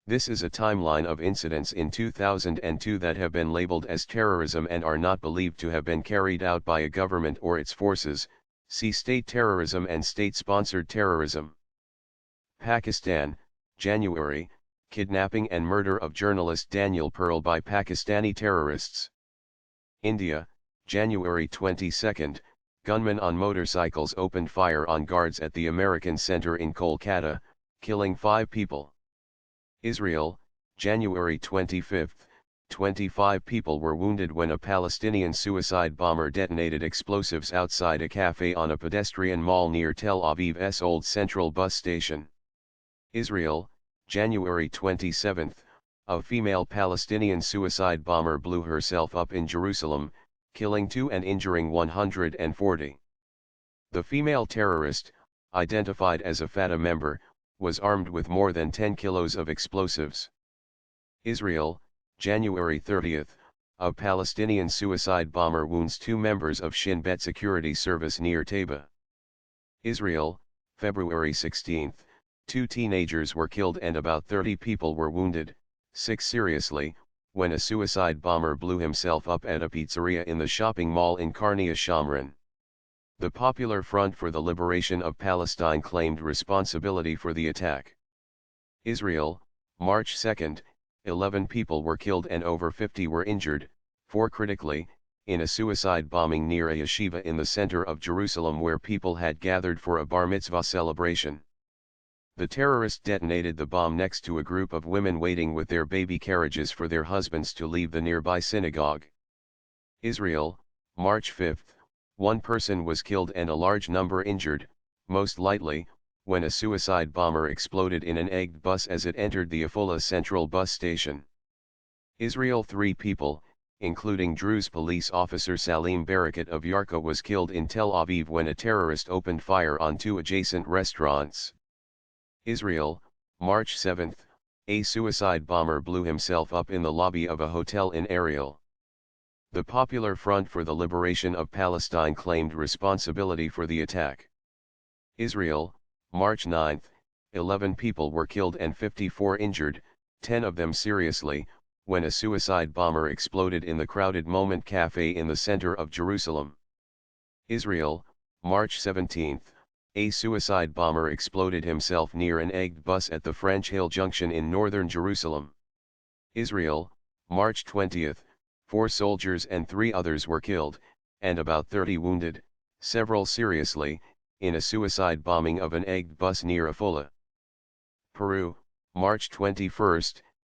This is a timeline of incidents in 2002 that have been labeled as terrorism and are not believed to have been carried out by a government or its forces. See state terrorism and state-sponsored terrorism. Pakistan, January, kidnapping and murder of journalist Daniel Pearl by Pakistani terrorists. India, January 22, gunmen on motorcycles opened fire on guards at the American Center in Kolkata, killing 5 people. Israel, January 25, 25 people were wounded when a Palestinian suicide bomber detonated explosives outside a cafe on a pedestrian mall near Tel Aviv's Old Central bus station. Israel, January 27, a female Palestinian suicide bomber blew herself up in Jerusalem, killing 2 and injuring 140. The female terrorist, identified as a Fatah member, was armed with more than 10 kilos of explosives. Israel, January 30, a Palestinian suicide bomber wounds 2 members of Shin Bet security service near Taiba. Israel, February 16, 2 teenagers were killed and about 30 people were wounded, 6 seriously, when a suicide bomber blew himself up at a pizzeria in the shopping mall in Karnia Shamran. The Popular Front for the Liberation of Palestine claimed responsibility for the attack. Israel, March 2, 11 people were killed and over 50 were injured, 4 critically, in a suicide bombing near a yeshiva in the center of Jerusalem where people had gathered for a bar mitzvah celebration. The terrorist detonated the bomb next to a group of women waiting with their baby carriages for their husbands to leave the nearby synagogue. Israel, March 5, 1 person was killed and a large number injured, most likely, when a suicide bomber exploded in an egged bus as it entered the Afula Central bus station. Israel, 3 people, including Druze police officer Salim Barakat of Yarka, was killed in Tel Aviv when a terrorist opened fire on 2 adjacent restaurants. Israel, March 7, a suicide bomber blew himself up in the lobby of a hotel in Ariel. The Popular Front for the Liberation of Palestine claimed responsibility for the attack. Israel, March 9, 11 people were killed and 54 injured, 10 of them seriously, when a suicide bomber exploded in the crowded Moment Cafe in the center of Jerusalem. Israel, March 17, a suicide bomber exploded himself near an egged bus at the French Hill Junction in northern Jerusalem. Israel, March 20, 4 soldiers and 3 others were killed, and about 30 wounded, several seriously, in a suicide bombing of an egged bus near Afula. Peru, March 21,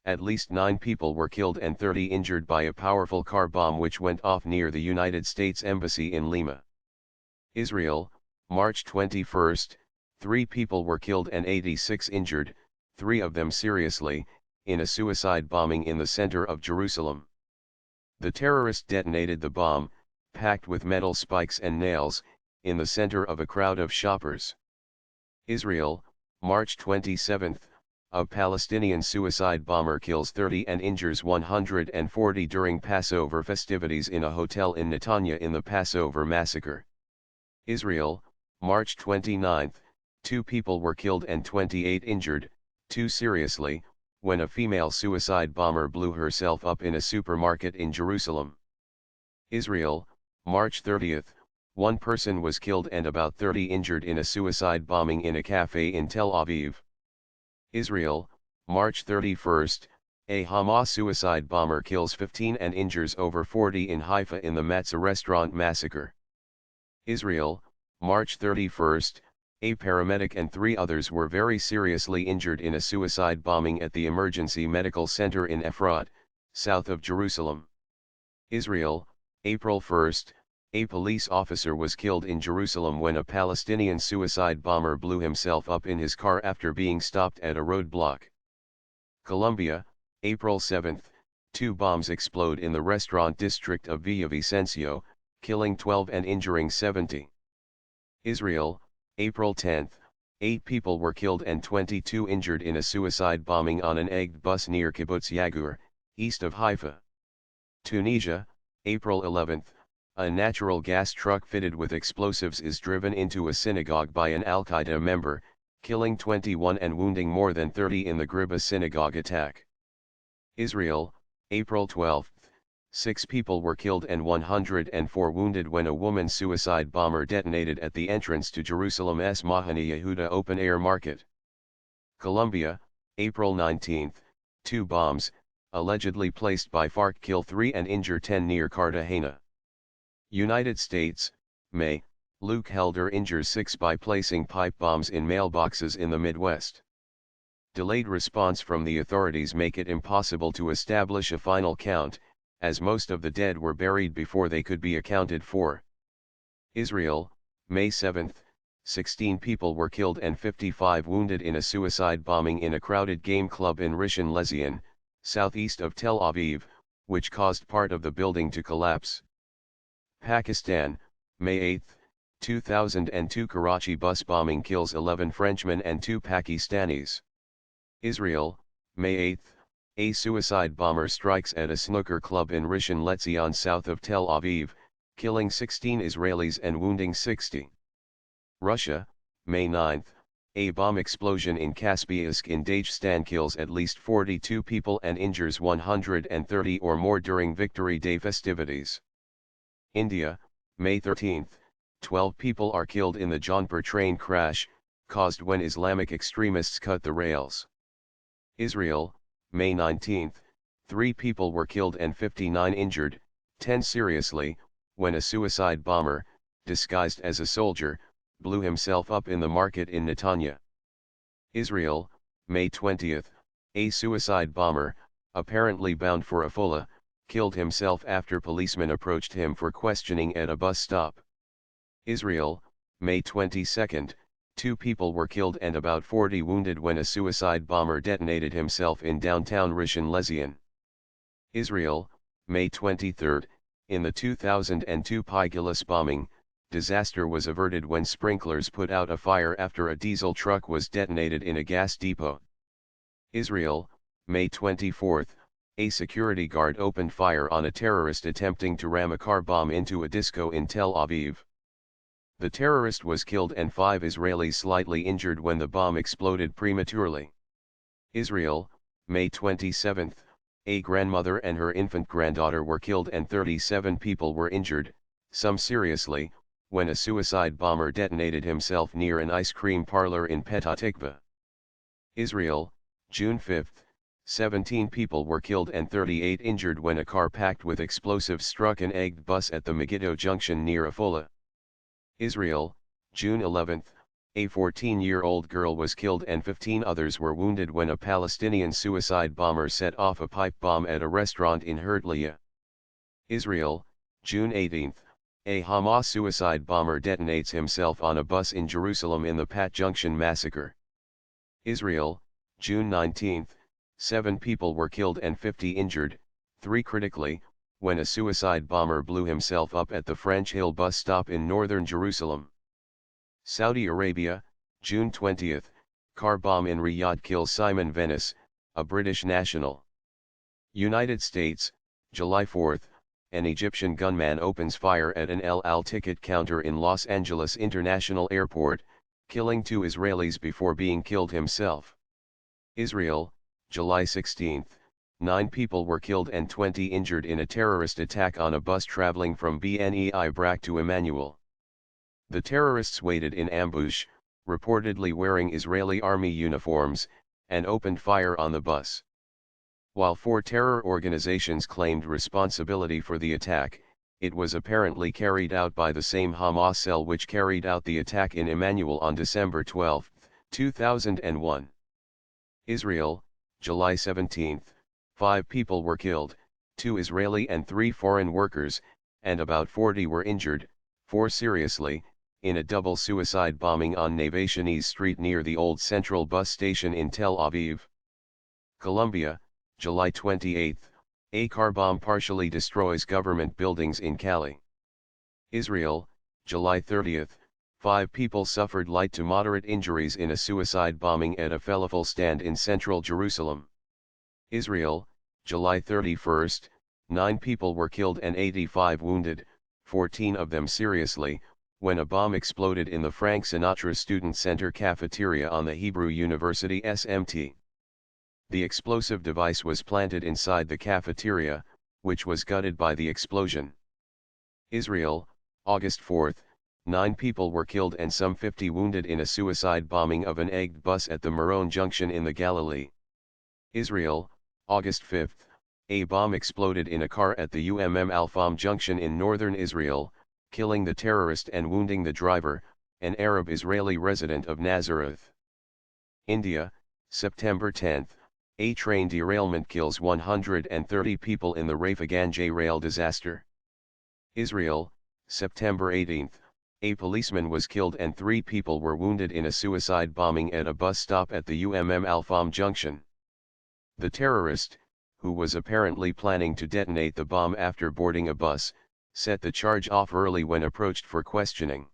at least 9 people were killed and 30 injured by a powerful car bomb which went off near the United States Embassy in Lima. Israel, March 21, 3 people were killed and 86 injured, 3 of them seriously, in a suicide bombing in the center of Jerusalem. The terrorist detonated the bomb, packed with metal spikes and nails, in the center of a crowd of shoppers. Israel, March 27, a Palestinian suicide bomber kills 30 and injures 140 during Passover festivities in a hotel in Netanya in the Passover massacre. Israel, March 29, 2 people were killed and 28 injured, 2 seriously, when a female suicide bomber blew herself up in a supermarket in Jerusalem. Israel, March 30, 1 person was killed and about 30 injured in a suicide bombing in a cafe in Tel Aviv. Israel, March 31, a Hamas suicide bomber kills 15 and injures over 40 in Haifa in the Matzah restaurant massacre. Israel, March 31, a paramedic and 3 others were very seriously injured in a suicide bombing at the Emergency Medical Center in Efrat, south of Jerusalem. Israel, April 1, a police officer was killed in Jerusalem when a Palestinian suicide bomber blew himself up in his car after being stopped at a roadblock. Colombia, April 7, 2 bombs explode in the restaurant district of Villavicencio, killing 12 and injuring 70. Israel, April 10, 8 people were killed and 22 injured in a suicide bombing on an egged bus near Kibbutz Yagur, east of Haifa. Tunisia, April 11, a natural gas truck fitted with explosives is driven into a synagogue by an Al-Qaeda member, killing 21 and wounding more than 30 in the Ghriba synagogue attack. Israel, April 12, 6 people were killed and 104 wounded when a woman suicide bomber detonated at the entrance to Jerusalem's Mahane Yehuda open-air market. Colombia, April 19, 2 bombs, allegedly placed by FARC kill 3 and injure 10 near Cartagena. United States, May, Luke Helder injures 6 by placing pipe bombs in mailboxes in the Midwest. Delayed response from the authorities make it impossible to establish a final count, as most of the dead were buried before they could be accounted for. Israel, May 7, 16 people were killed and 55 wounded in a suicide bombing in a crowded game club in Rishon LeZion, southeast of Tel Aviv, which caused part of the building to collapse. Pakistan, May 8, 2002 Karachi bus bombing kills 11 Frenchmen and 2 Pakistanis. Israel, May 8, a suicide bomber strikes at a snooker club in Rishon LeZion south of Tel Aviv, killing 16 Israelis and wounding 60. Russia, May 9, a bomb explosion in Kaspiysk in Dagestan kills at least 42 people and injures 130 or more during Victory Day festivities. India, May 13, 12 people are killed in the Jaunpur train crash, caused when Islamic extremists cut the rails. Israel, May 19, 3 people were killed and 59 injured, 10 seriously, when a suicide bomber, disguised as a soldier, blew himself up in the market in Netanya. Israel, May 20, a suicide bomber, apparently bound for Afula, killed himself after policemen approached him for questioning at a bus stop. Israel, May 22, 2 people were killed and about 40 wounded when a suicide bomber detonated himself in downtown Rishon LeZion. Israel, May 23, in the 2002 Pygilus bombing, disaster was averted when sprinklers put out a fire after a diesel truck was detonated in a gas depot. Israel, May 24, a security guard opened fire on a terrorist attempting to ram a car bomb into a disco in Tel Aviv. The terrorist was killed and 5 Israelis slightly injured when the bomb exploded prematurely. Israel, May 27, a grandmother and her infant granddaughter were killed and 37 people were injured, some seriously, when a suicide bomber detonated himself near an ice cream parlor in Petah Tikva. Israel, June 5, 17 people were killed and 38 injured when a car packed with explosives struck an egged bus at the Megiddo Junction near Afula. Israel, June 11, a 14-year-old girl was killed and 15 others were wounded when a Palestinian suicide bomber set off a pipe bomb at a restaurant in Herzliya. Israel, June 18, a Hamas suicide bomber detonates himself on a bus in Jerusalem in the Pat Junction massacre. Israel, June 19, 7 people were killed and 50 injured, 3 critically, when a suicide bomber blew himself up at the French Hill bus stop in northern Jerusalem. Saudi Arabia, June 20, car bomb in Riyadh kills Simon Venice, a British national. United States, July 4, an Egyptian gunman opens fire at an El Al ticket counter in Los Angeles International Airport, killing 2 Israelis before being killed himself. Israel, July 16, 9 people were killed and 20 injured in a terrorist attack on a bus traveling from Bnei Brak to Emmanuel. The terrorists waited in ambush, reportedly wearing Israeli army uniforms, and opened fire on the bus. While 4 terror organizations claimed responsibility for the attack, it was apparently carried out by the same Hamas cell which carried out the attack in Emmanuel on December 12, 2001. Israel, July 17, 5 people were killed, 2 Israeli and 3 foreign workers, and about 40 were injured, 4 seriously, in a double suicide bombing on Neve Shani's Street near the old Central bus station in Tel Aviv. Colombia, July 28, a car bomb partially destroys government buildings in Cali. Israel, July 30, 5 people suffered light to moderate injuries in a suicide bombing at a falafel stand in central Jerusalem. Israel, July 31, 9 people were killed and 85 wounded, 14 of them seriously, when a bomb exploded in the Frank Sinatra Student Center cafeteria on the Hebrew University SMT. The explosive device was planted inside the cafeteria, which was gutted by the explosion. Israel, August 4, 9 people were killed and some 50 wounded in a suicide bombing of an egged bus at the Meron Junction in the Galilee. Israel, August 5, a bomb exploded in a car at the Al-Fam Junction in northern Israel, killing the terrorist and wounding the driver, an Arab Israeli resident of Nazareth. India, September 10, a train derailment kills 130 people in the Rafiganj rail disaster. Israel, September 18, a policeman was killed and 3 people were wounded in a suicide bombing at a bus stop at the Al-Fam Junction. The terrorist, who was apparently planning to detonate the bomb after boarding a bus, set the charge off early when approached for questioning.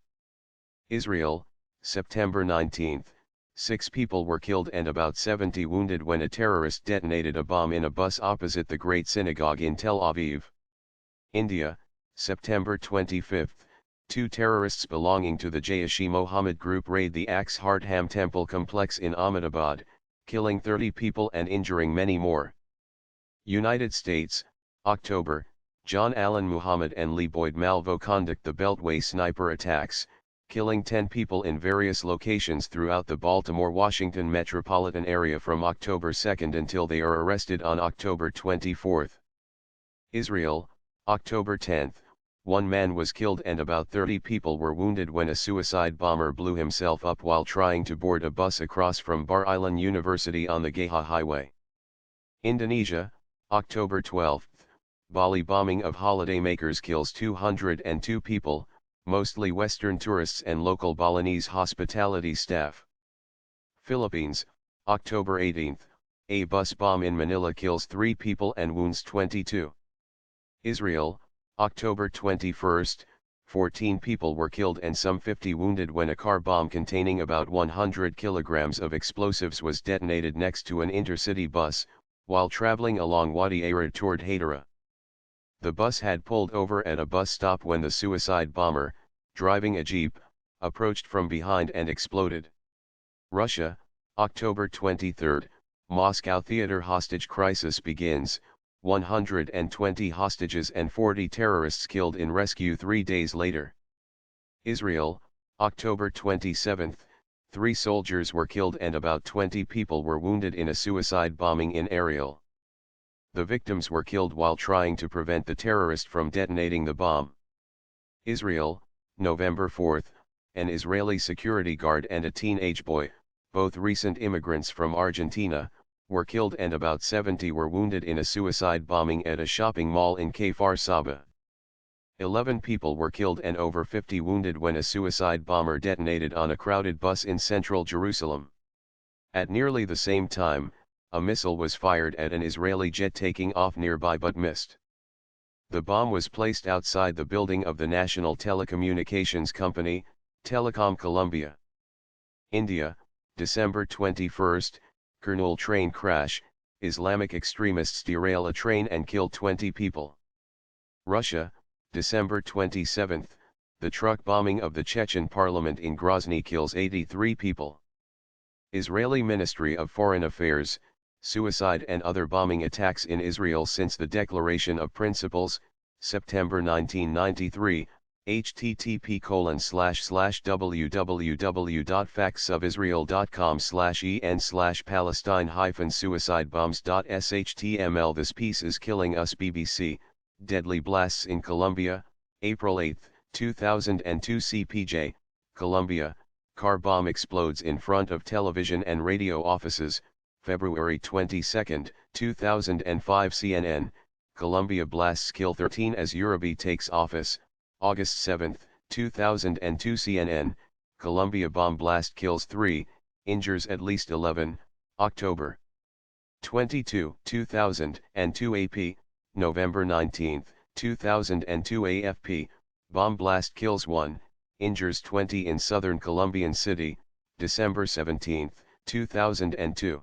Israel, September 19, 6 people were killed and about 70 wounded when a terrorist detonated a bomb in a bus opposite the Great Synagogue in Tel Aviv. India, September 25, 2 terrorists belonging to the Jaish-e-Mohammed group raid the Aks-Hardham temple complex in Ahmedabad, killing 30 people and injuring many more. United States, October, John Allen Muhammad and Lee Boyd Malvo conduct the Beltway sniper attacks, killing 10 people in various locations throughout the Baltimore-Washington metropolitan area from October 2 until they are arrested on October 24. Israel, October 10, 1 man was killed and about 30 people were wounded when a suicide bomber blew himself up while trying to board a bus across from Bar Ilan University on the Gaya Highway. Indonesia, October 12, Bali bombing of holidaymakers kills 202 people, mostly Western tourists and local Balinese hospitality staff. Philippines, October 18, a bus bomb in Manila kills 3 people and wounds 22. Israel, October 21, 14 people were killed and some 50 wounded when a car bomb containing about 100 kilograms of explosives was detonated next to an intercity bus, while traveling along Wadi Arad toward Hadera. The bus had pulled over at a bus stop when the suicide bomber, driving a jeep, approached from behind and exploded. Russia, October 23, Moscow theater hostage crisis begins, 120 hostages and 40 terrorists killed in rescue 3 days later. Israel, October 27, 3 soldiers were killed and about 20 people were wounded in a suicide bombing in Ariel. The victims were killed while trying to prevent the terrorist from detonating the bomb. Israel, November 4, an Israeli security guard and a teenage boy, both recent immigrants from Argentina, were killed and about 70 were wounded in a suicide bombing at a shopping mall in Kfar Saba. 11 people were killed and over 50 wounded when a suicide bomber detonated on a crowded bus in central Jerusalem. At nearly the same time, a missile was fired at an Israeli jet taking off nearby but missed. The bomb was placed outside the building of the national telecommunications company, Telecom Colombia. India, December 21, Kurnool train crash, Islamic extremists derail a train and kill 20 people. Russia, December 27, the truck bombing of the Chechen parliament in Grozny kills 83 people. Israeli Ministry of Foreign Affairs, suicide and other bombing attacks in Israel since the Declaration of Principles, September 1993, http://www.factsofisrael.com/en/palestine-suicidebombs.html This piece is killing us BBC, deadly blasts in Colombia, April 8, 2002 CPJ, Colombia, car bomb explodes in front of television and radio offices, February 22, 2005 CNN, Colombia blasts kill 13 as Uribe takes office, August 7, 2002 CNN, Colombia bomb blast kills 3, injures at least 11, October 22, 2002 AP, November 19, 2002 AFP, bomb blast kills 1, injures 20 in southern Colombian city, December 17, 2002.